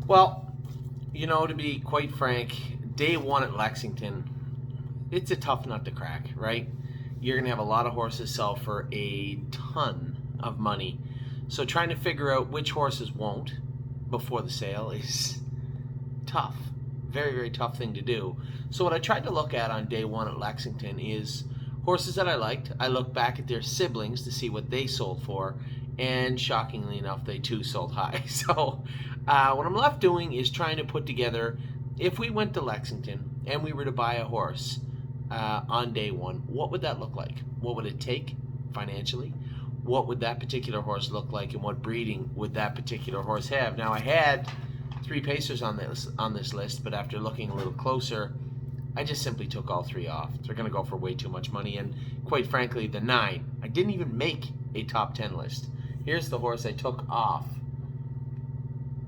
Well, to be quite frank, day one at Lexington, it's a tough nut to crack, right? You're going to have a lot of horses sell for a ton of money. So trying to figure out which horses won't before the sale is tough. Very, very tough thing to do. So what I tried to look at on day one at Lexington is horses that I liked. I looked back at their siblings to see what they sold for, and shockingly enough, they too sold high. So what I'm left doing is trying to put together, if we went to Lexington and we were to buy a horse on day one, what would that look like? What would it take financially? What would that particular horse look like, and what breeding would that particular horse have? Now, I had 3 pacers on this list, but after looking a little closer, I just simply took all 3 off. They're going to go for way too much money, and quite frankly, the 9, I didn't even make a top 10 list. Here's the horse I took off.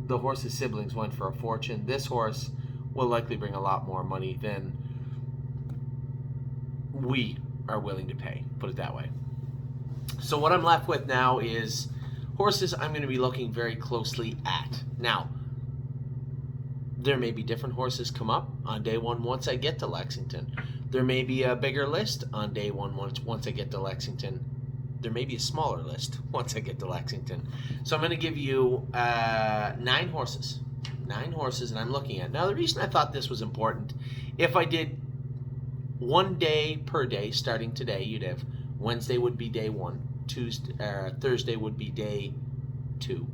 The horse's siblings went for a fortune. This horse will likely bring a lot more money than we are willing to pay, put it that way. So what I'm left with now is horses I'm going to be looking very closely at. Now, there may be different horses come up on day one once I get to Lexington. There may be a bigger list on day one once I get to Lexington. There may be a smaller list once I get to Lexington. So I'm going to give you 9 horses. 9 horses, and I'm looking at. Now, the reason I thought this was important, if I did one day per day starting today, you'd have Wednesday would be day 1, Thursday would be day 2,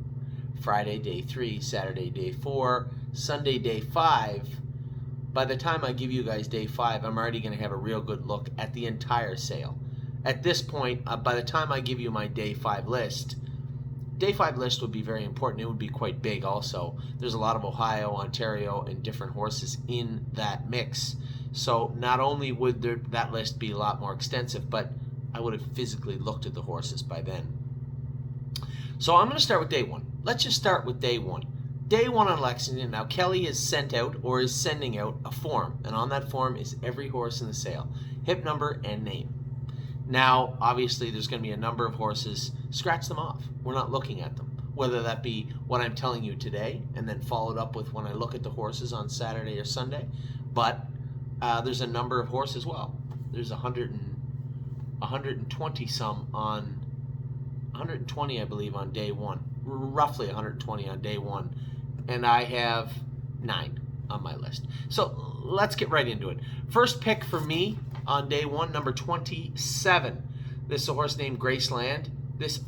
Friday day 3, Saturday day 4, Sunday day 5. By the time I give you guys day 5, I'm already going to have a real good look at the entire sale. At this point, by the time I give you my day 5 list would be very important. It would be quite big also. There's a lot of Ohio, Ontario, and different horses in that mix. So not only would that list be a lot more extensive, but I would have physically looked at the horses by then. So I'm going to start with day 1. Let's just start with day 1. Day 1 on Lexington. Now, Kelly has sent out or is sending out a form, and on that form is every horse in the sale, hip number and name. Now, obviously, there's going to be a number of horses. Scratch them off. We're not looking at them. Whether that be what I'm telling you today and then followed up with when I look at the horses on Saturday or Sunday. But there's a number of horses as well. There's 120 some on 120, I believe, on day 1. Roughly 120 on day 1. And I have 9 on my list. So let's get right into it. First pick for me on day 1, number 27. This is a horse named Graceland.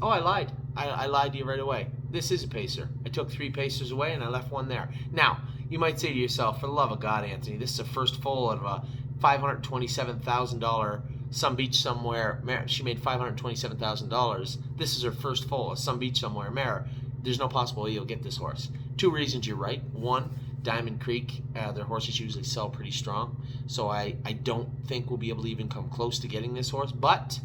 I lied. I lied to you right away. This is a pacer. I took 3 pacers away and I left 1 there. Now, you might say to yourself, for the love of God, Anthony, this is a first foal of a $527,000 Some Beach Somewhere mare. She made $527,000. This is her first foal, a Some Beach Somewhere mare. There's no possible way you'll get this horse. 2 reasons you're right. 1, Diamond Creek, their horses usually sell pretty strong. So I don't think we'll be able to even come close to getting this horse. But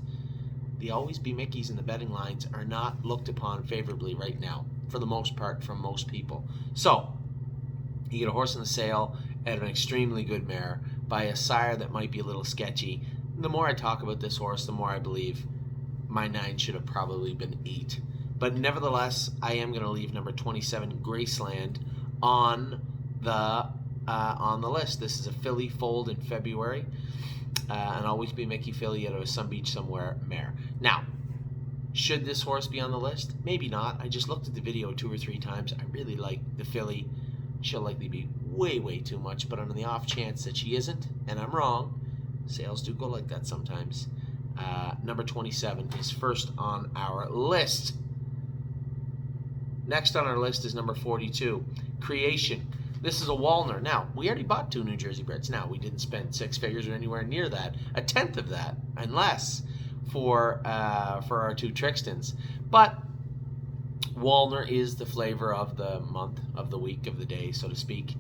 the Always Be Mickeys and the betting lines are not looked upon favorably right now, for the most part, from most people. So you get a horse in the sale at an extremely good mare by a sire that might be a little sketchy. The more I talk about this horse, the more I believe my 9 should have probably been 8. But nevertheless, I am going to leave number 27, Graceland, on the list. This is a filly foaled in February. An Always Be Mickey filly out of a Some Beach Somewhere mare. Now, should this horse be on the list? Maybe not. I just looked at the video 2 or 3 times. I really like the filly. She'll likely be way, way too much. But on the off chance that she isn't, and I'm wrong, sales do go like that sometimes. Number 27 is first on our list. Next on our list is number 42, Creation. This is a Walner. Now, we already bought 2 New Jersey breds. Now, we didn't spend 6 figures or anywhere near that. A tenth of that, and less, for our 2 Trixtons. But Walner is the flavor of the month, of the week, of the day, so to speak.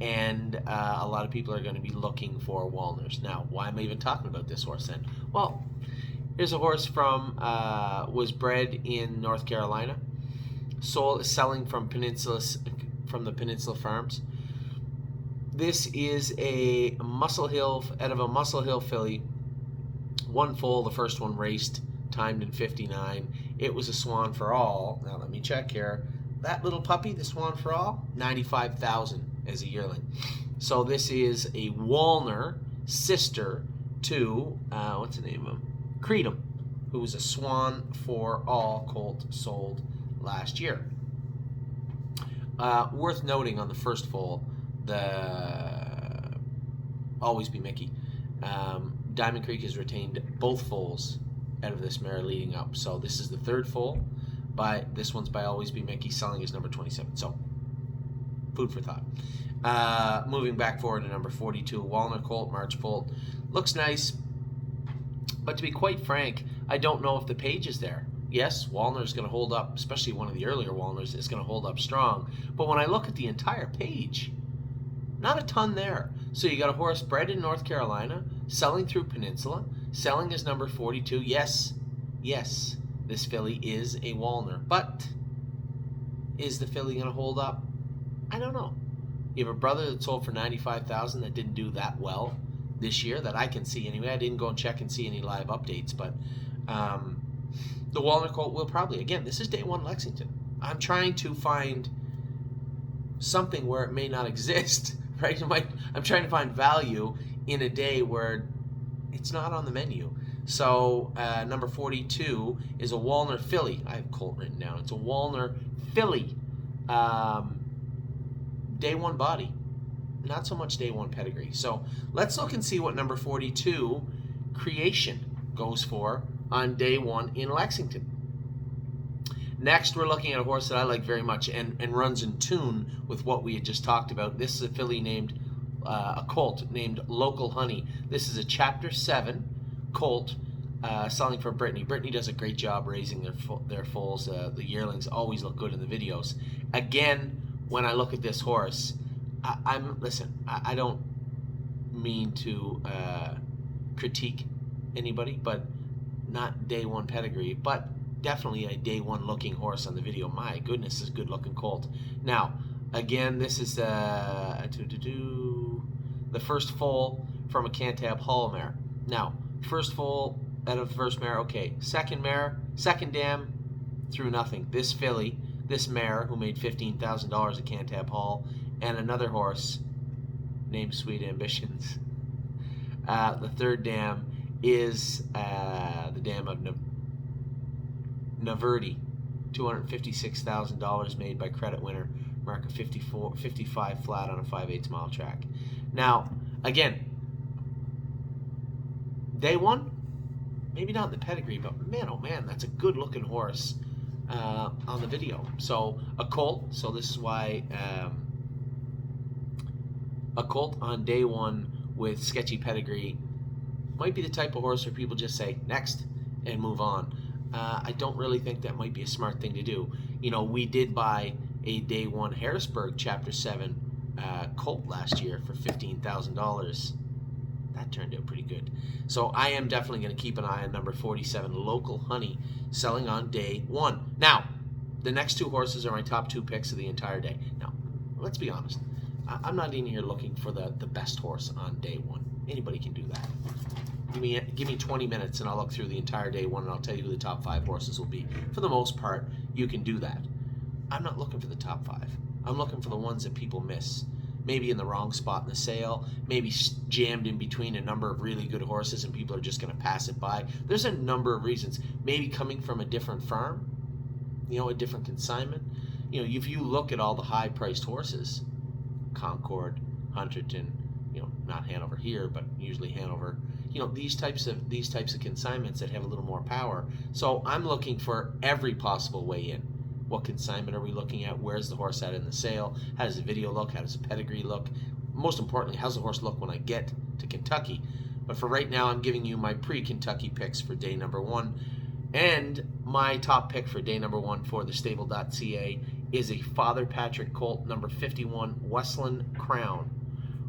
And a lot of people are going to be looking for Walners. Now, why am I even talking about this horse then? Well, here's a horse was bred in North Carolina, selling from the Peninsula Farms. This is a Muscle Hill, out of a Muscle Hill filly. 1 foal, the first one raced, timed in 59. It was a swan for all. Now let me check here. that little puppy, the Swan for All, 95,000 as a yearling. So this is a Walner sister to what's the name of him? Creedom, who was a Swan for All colt sold last year. Worth noting on the first foal, the Always Be Mickey. Diamond Creek has retained both foals out of this mare leading up. So this is the third foal. This one's by Always Be Mickey, selling as number 27. So food for thought. Moving back forward to number 42, Walner colt, March colt. Looks nice, but to be quite frank, I don't know if the page is there. Yes, Walner is going to hold up, especially one of the earlier Walners is going to hold up strong. But when I look at the entire page, not a ton there. So you got a horse bred in North Carolina, selling through Peninsula, selling as number 42. Yes, this filly is a Walner. But is the filly going to hold up? I don't know. You have a brother that sold for $95,000 that didn't do that well this year, that I can see anyway. I didn't go and check and see any live updates, but the Walner colt will probably, again, this is day one Lexington. I'm trying to find something where it may not exist, right? I'm trying to find value in a day where it's not on the menu. So number 42 is a Walner filly. I have colt written down. It's a Walner filly. Day one body. Not so much day one pedigree. So let's look and see what number 42 Creation goes for on day one in Lexington. Next, we're looking at a horse that I like very much and runs in tune with what we had just talked about. This is a filly named, a colt named Local Honey. This is a Chapter 7 colt selling for Brittany. Brittany does a great job raising their foals. The yearlings always look good in the videos. Again, when I look at this horse, I don't mean to critique anybody, but not day one pedigree, but definitely a day one looking horse on the video. My goodness, this good looking colt. Now, again, this is the first foal from a Cantab Hall mare. Now, first foal out of first mare, okay. Second mare, second dam, through nothing. This filly, this mare who made $15,000 at Cantab Hall, and another horse named Sweet Ambitions. The third dam is the dam of Naverdi, $256,000 made by Credit Winner, mark of 55 flat on a 5/8 mile track. Now, again, day one, maybe not the pedigree, but man, oh man, that's a good looking horse on the video. So a colt, so this is why a colt on day one with sketchy pedigree might be the type of horse where people just say next and move on. I don't really think that might be a smart thing to do. You know, we did buy a day one Harrisburg Chapter 7 colt last year for $15,000. That turned out pretty good. So I am definitely going to keep an eye on number 47 Local Honey, selling on day one. Now, the next two horses are my top two picks of the entire day. Now, let's be honest. I'm not in here looking for the best horse on day one. Anybody can do that. Give me 20 minutes and I'll look through the entire day one and I'll tell you who the top 5 horses will be. For the most part, you can do that. I'm not looking for the top 5. I'm looking for the ones that people miss. Maybe in the wrong spot in the sale, maybe jammed in between a number of really good horses and people are just going to pass it by. There's a number of reasons. Maybe coming from a different farm, you know, a different consignment. You know, if you look at all the high-priced horses, Concord, Hunterton, you know, not Hanover here, but usually Hanover, you know, these types of consignments that have a little more power. So I'm looking for every possible way in. What consignment are we looking at? Where's the horse at in the sale? How does the video look? How does the pedigree look? Most importantly, how's the horse look when I get to Kentucky? But for right now, I'm giving you my pre-Kentucky picks for day number 1. And my top pick for day number 1 for the stable.ca is a Father Patrick colt, number 51, Westland Crown.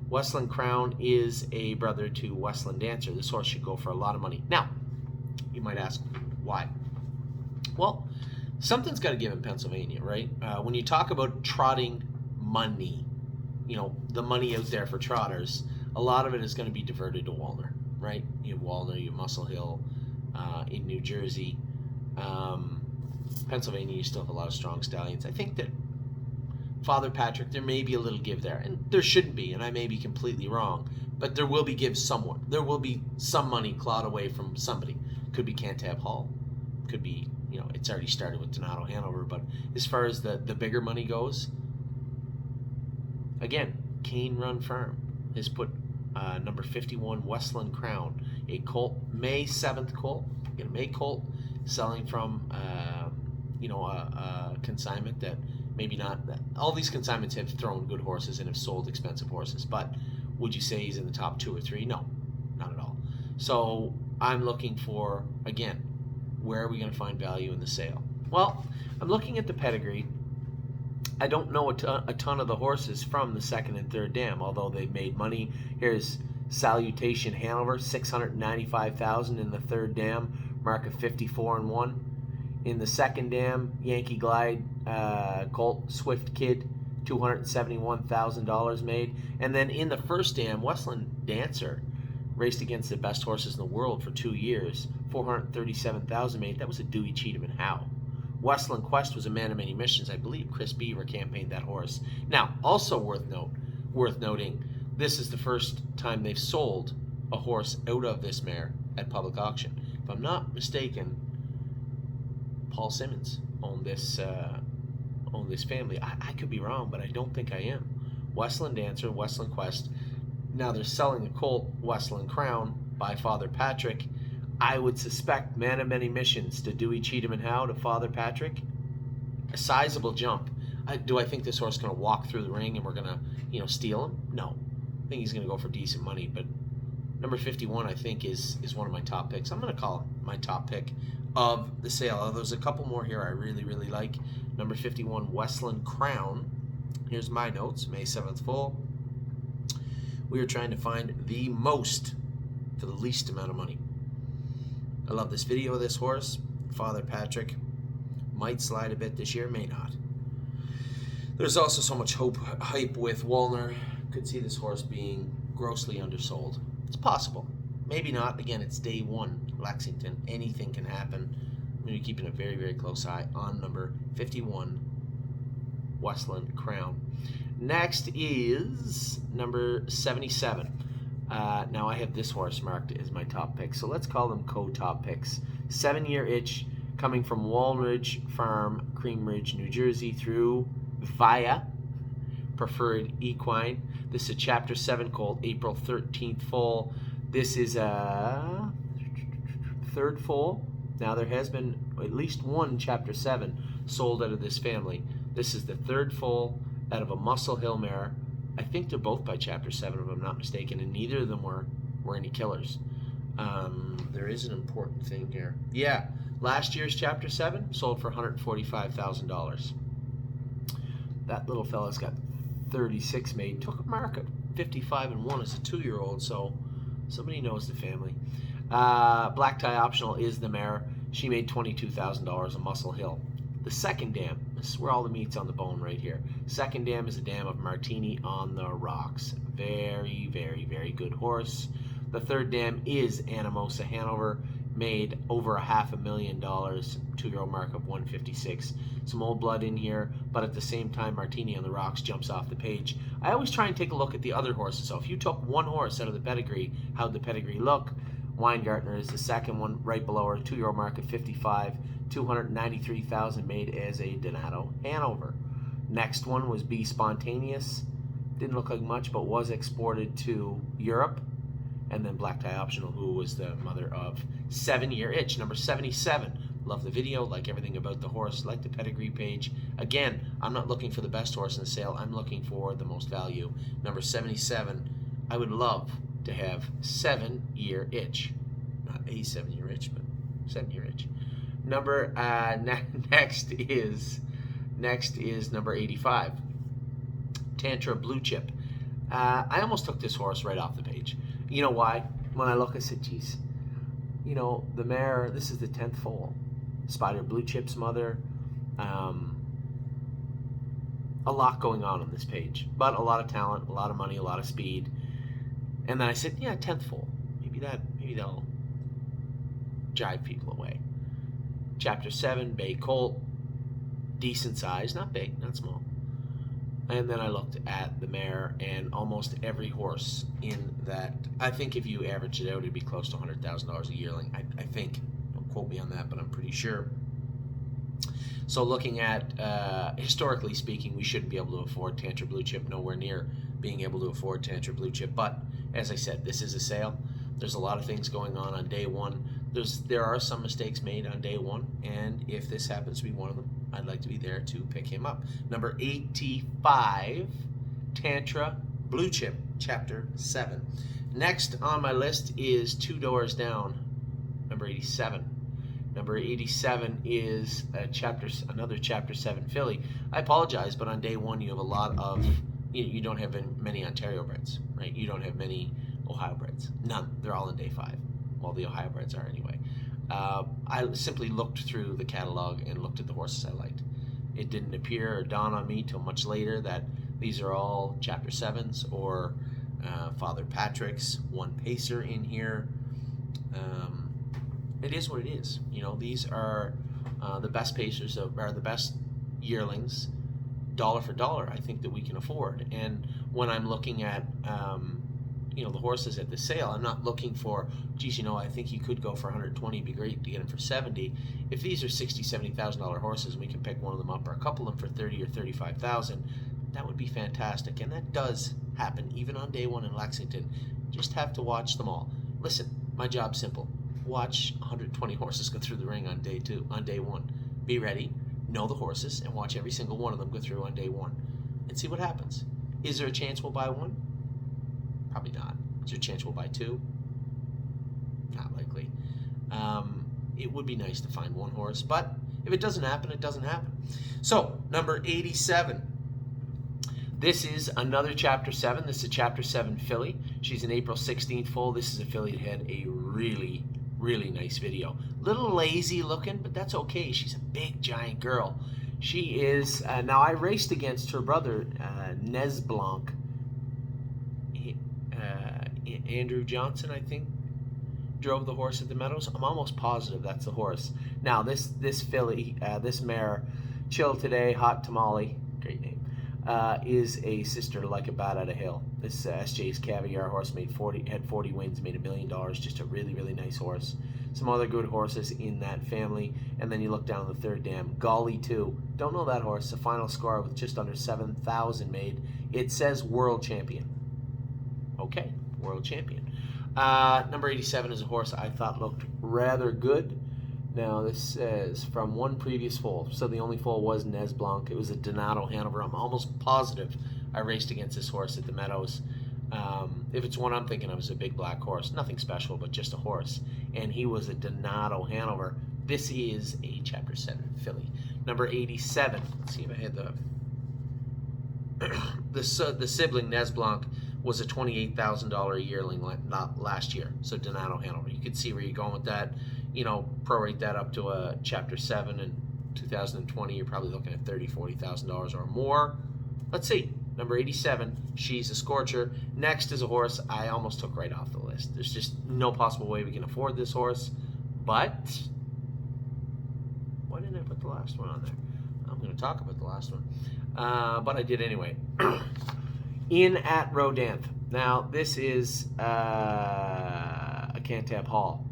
Westland Crown is a brother to Westland Dancer. This horse should go for a lot of money. Now, you might ask, why? Well, something's got to give in Pennsylvania, right? When you talk about trotting money, you know, the money out there for trotters, a lot of it is going to be diverted to Walner, right? You have Walner, you have Muscle Hill in New Jersey. Pennsylvania, you still have a lot of strong stallions. I think that Father Patrick, there may be a little give there, and there shouldn't be, and I may be completely wrong, but there will be give somewhere. There will be some money clawed away from somebody. Could be Cantab Hall, could be, it's already started with Donato Hanover, but as far as the bigger money goes, again, Cane Run Farm has put number 51 Westland Crown, a colt, May 7th colt, a May colt, selling from a consignment that maybe not. All these consignments have thrown good horses and have sold expensive horses, but would you say he's in the top 2 or 3? No, not at all. So I'm looking for, again, where are we going to find value in the sale? Well, I'm looking at the pedigree. I don't know a ton of the horses from the second and third dam, although they've made money. Here's Salutation Hanover, $695,000 in the third dam, mark of 54-1. In the second dam, Yankee Glide Colt Swift Kid, $271,000 made. And then in the first dam, Westland Dancer raced against the best horses in the world for 2 years, $437,000 made. That was a Dewey, Cheatham, and Howe. Westland Quest was a man of many missions. I believe Chris Beaver campaigned that horse. Now, also worth noting, this is the first time they've sold a horse out of this mare at public auction. If I'm not mistaken, Paul Simmons owned this family. I could be wrong, but I don't think I am. Westland Dancer, Westland Quest. Now they're selling a colt, Westland Crown, by Father Patrick. I would suspect man of many missions to Dewey, Cheatham, and Howe to Father Patrick. A sizable jump. Do I think this horse is going to walk through the ring and we're going to, steal him? No. I think he's going to go for decent money, but number 51, I think, is one of my top picks. I'm going to call it my top pick of the sale. There's a couple more here I really, really like. Number 51, Westland Crown. Here's my notes. May 7th full. We are trying to find the most for the least amount of money. I love this video of this horse. Father Patrick might slide a bit this year, may not. There's also so much hype with Woolner. Could see this horse being grossly undersold. It's possible. Maybe not. Again, it's day one, Lexington. Anything can happen. I'm going to be keeping a very, very close eye on number 51, Westland Crown. Next is number 77. Now I have this horse marked as my top pick, so let's call them co-top picks. 7-year itch, coming from Walridge Farm, Cream Ridge, New Jersey, through via Preferred Equine. This is a Chapter 7 colt, April 13th foal. This is a third foal. Now there has been at least one Chapter 7 sold out of this family. This is the third foal out of a Muscle Hill mare. I think they're both by Chapter 7, if I'm not mistaken, and neither of them were any killers. There is an important thing here. Yeah, last year's Chapter 7 sold for $145,000. That little fella's got 36 made. Took a mark at 55-1 as a 2-year-old, so somebody knows the family. Black Tie Optional is the mare. She made $22,000 a Muscle Hill. The second dam, this is where all the meat's on the bone right here. Second dam is a dam of Martini on the Rocks. Very, very, very good horse. The third dam is Anamosa Hanover, made over $500,000, 2-year-old mark of 156. Some old blood in here, but at the same time, Martini on the Rocks jumps off the page. I always try and take a look at the other horses. So if you took one horse out of the pedigree, how'd the pedigree look? Weingartner is the second one, right below her, 2-year-old mark of 55. $293,000 made as a Donato Hanover. Next one was Be Spontaneous. Didn't look like much, but was exported to Europe. And then Black Tie Optional, who was the mother of 7-year itch, number 77. Love the video, like everything about the horse, like the pedigree page. Again, I'm not looking for the best horse in the sale. I'm looking for the most value. Number 77. I would love to have 7-year itch. Not a 7-year itch, but 7-year itch. Number next is number 85, Tantra Blue Chip. I almost took this horse right off the page. You know why? When I look, I said, geez, the mare, this is the 10th foal. Spider Blue Chip's mother. A lot going on this page, but a lot of talent, a lot of money, a lot of speed. And then I said, yeah, 10th foal. Maybe that'll drive people away. Chapter 7, Bay Colt, decent size, not big, not small. And then I looked at the mare, and almost every horse in that, I think if you average it out, it'd be close to $100,000 a yearling. I think. Don't quote me on that, but I'm pretty sure. So looking at, historically speaking, we shouldn't be able to afford Tantra Blue Chip, nowhere near being able to afford Tantra Blue Chip. But as I said, this is a sale. There's a lot of things going on day one. There are some mistakes made on day one, and if this happens to be one of them, I'd like to be there to pick him up. Number 85, Tantra Blue Chip, Chapter 7. Next on my list is two doors down, number 87. Number 87 is another Chapter 7 filly. I apologize, but on day one you have a lot of, you don't have many Ontario breds, right? You don't have many Ohio breds. None. They're all in day 5. Well, the Ohio breds are anyway. I simply looked through the catalog and looked at the horses I liked. It didn't appear or dawn on me till much later that these are all Chapter 7s or Father Patrick's, one pacer in here. It is what it is. These are the best pacers, are the best yearlings, dollar for dollar, I think, that we can afford. And when I'm looking at the horses at the sale, I'm not looking for, geez, I think he could go for 120, it'd be great to get him for 70. If these are $60,000, $70,000 horses, and we can pick one of them up or a couple of them for 30 or 35,000, that would be fantastic. And that does happen even on day one in Lexington. Just have to watch them all. Listen, my job's simple. Watch 120 horses go through the ring on day one. Be ready, know the horses, and watch every single one of them go through on day one, and see what happens. Is there a chance we'll buy one? Probably not. Is there a chance we'll buy 2? Not likely. It would be nice to find one horse, but if it doesn't happen, it doesn't happen. So, number 87. This is another Chapter 7. This is a Chapter 7 filly. She's an April 16th foal. This is a filly that had a really, really nice video. Little lazy looking, but that's okay. She's a big, giant girl. She is, now I raced against her brother, Nez Blanc. Andrew Johnson, I think, drove the horse at the Meadows. I'm almost positive that's the horse. Now, this filly, this mare, Chill Today, Hot Tamale, great name, is a sister like a bat out of hill. This SJ's Caviar horse had 40 wins, made $1 million. Just a really, really nice horse. Some other good horses in that family. And then you look down the third dam, Golly 2. Don't know that horse. The final score with just under 7,000 made. It says world champion. Okay, world champion. Number 87 is a horse I thought looked rather good. Now, this says from one previous foal. So the only foal was Nez Blanc. It was a Donato Hanover. I'm almost positive I raced against this horse at the Meadows. If it's one I'm thinking of, is a big black horse. Nothing special, but just a horse. And he was a Donato Hanover. This is a Chapter 7 filly. Number 87. Let's see if I had the sibling, Nez Blanc, was a $28,000 a yearling last year. So Donato Hanover. You could see where you're going with that. Prorate that up to a Chapter 7 in 2020. You're probably looking at $30,000, $40,000 or more. Let's see. Number 87, she's a scorcher. Next is a horse I almost took right off the list. There's just no possible way we can afford this horse. But why didn't I put the last one on there? I'm going to talk about the last one. But I did anyway. In at Rodanthe. Now, this is a Cantab Hall,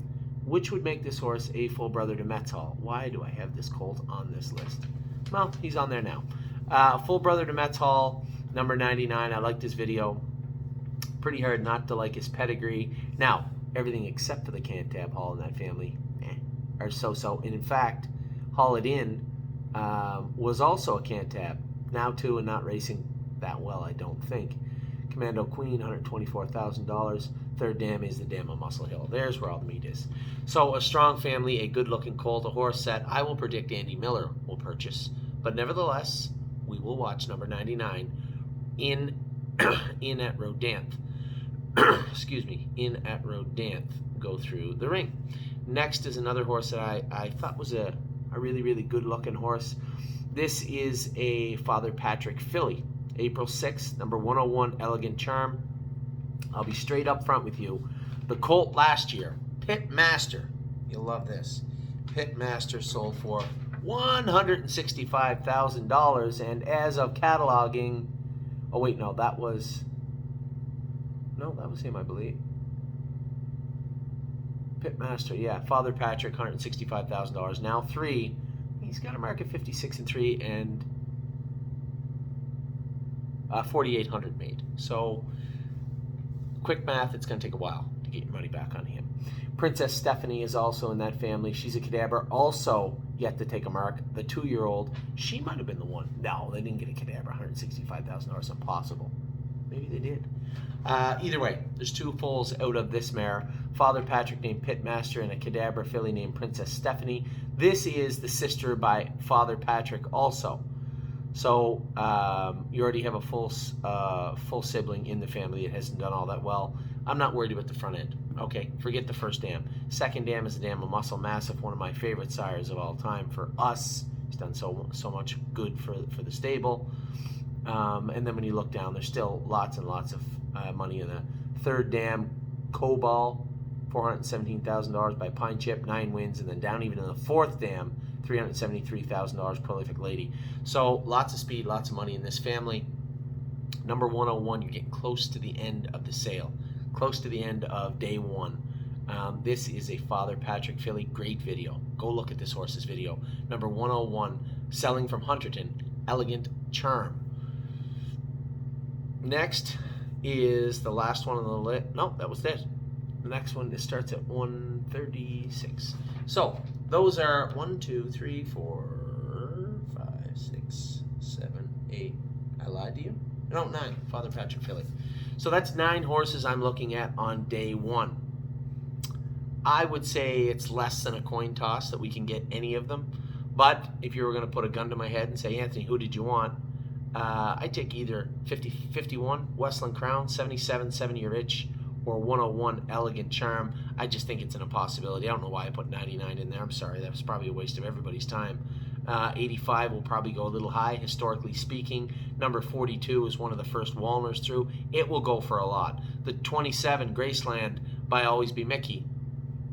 which would make this horse a full brother to Metz Hall. Why do I have this colt on this list? Well, he's on there now. Full brother to Metz Hall, number 99. I liked his video. Pretty hard not to like his pedigree. Now, everything except for the Cantab Hall in that family are so-so. And in fact, Haul It In was also a Cantab. Now, too, and not racing that well, I don't think. Commando Queen, $124,000. Third dam is the dam on Muscle Hill. There's where all the meat is. So a strong family, a good-looking colt, a horse that I will predict Andy Miller will purchase. But nevertheless, we will watch number 99 in at Rodanthe. Excuse me, in at Rodanthe go through the ring. Next is another horse that I thought was a really, really good-looking horse. This is a Father Patrick filly. April 6th, number 101, Elegant Charm. I'll be straight up front with you. The colt last year, Pit Master, you'll love this. Pit Master sold for $165,000, and as of cataloging, Oh wait, no, that was him, I believe. Pitmaster, yeah, Father Patrick, $165,000. Now 3, he's got a mark at 56 and 3, and 4,800 made. So quick math, it's going to take a while to get your money back on him. Princess Stephanie is also in that family. She's a cadaver, also yet to take a mark. The 2-year-old, she might have been the one. No, they didn't get a cadaver. $165,000, impossible. Maybe they did. Either way, there's 2 foals out of this mare. Father Patrick named Pitmaster and a cadaver filly named Princess Stephanie. This is the sister by Father Patrick also. So you already have a full sibling in the family. It hasn't done all that well. I'm not worried about the front end. Okay, forget the first dam. Second dam is a dam of Muscle Massive, one of my favorite sires of all time for us. He's done so much good for the stable. And then when you look down, there's still lots and lots of money in the third dam. Cobalt, $417,000 by Pine Chip, 9 wins, and then down even in the fourth dam, $373,000 Prolific Lady. So lots of speed, lots of money in this family. Number 101, you're getting close to the end of the sale, close to the end of day 1. This is a Father Patrick filly. Great video. Go look at this horse's video. Number 101, selling from Hunterton, Elegant Charm. Next is the last one on the list. No, that was it. The next one starts at 136. So those are 1, 2, 3, 4, 5, 6, 7, 8. I lied to you? No, 9. Father Patrick filly. So that's 9 horses I'm looking at on day 1. I would say it's less than a coin toss that we can get any of them. But if you were going to put a gun to my head and say, Anthony, who did you want? I'd take either 51 Westland Crown, 77 7-Year Itch, or 101 Elegant Charm. I just think it's an impossibility. I don't know why I put 99 in there. I'm sorry. That was probably a waste of everybody's time. 85 will probably go a little high, historically speaking. Number 42 is one of the first Walners through. It will go for a lot. The 27 Graceland by Always Be Mickey.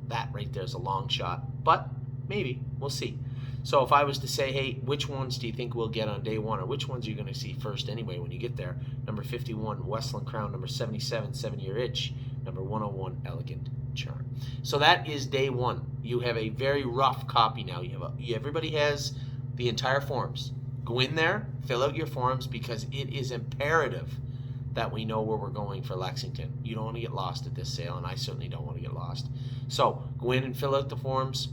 That right there is a long shot. But maybe. We'll see. So if I was to say, hey, which ones do you think we'll get on day 1, or which ones are you going to see first anyway when you get there? Number 51, Westland Crown. Number 77, 7-Year Itch. Number 101, Elegant Charm. So that is day 1. You have a very rough copy now. Everybody has the entire forms. Go in there, fill out your forms, because it is imperative that we know where we're going for Lexington. You don't want to get lost at this sale, and I certainly don't want to get lost. So go in and fill out the forms.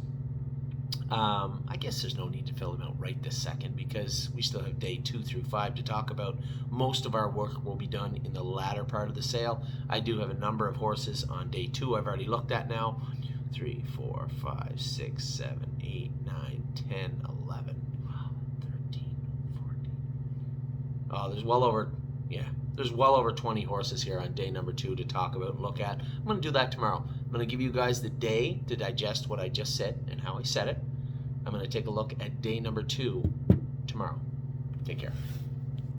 I guess there's no need to fill them out right this second, because we still have day 2 through 5 to talk about. Most of our work will be done in the latter part of the sale. I do have a number of horses on day 2 I've already looked at now. 1, 2, 3, 4, 5, 6, 7, 8, 9, 10, 11, 12, 13, 14. Oh, there's well over 20 horses here on day number 2 to talk about and look at. I'm going to do that tomorrow. I'm going to give you guys the day to digest what I just said and how I said it. I'm going to take a look at day number 2 tomorrow. Take care.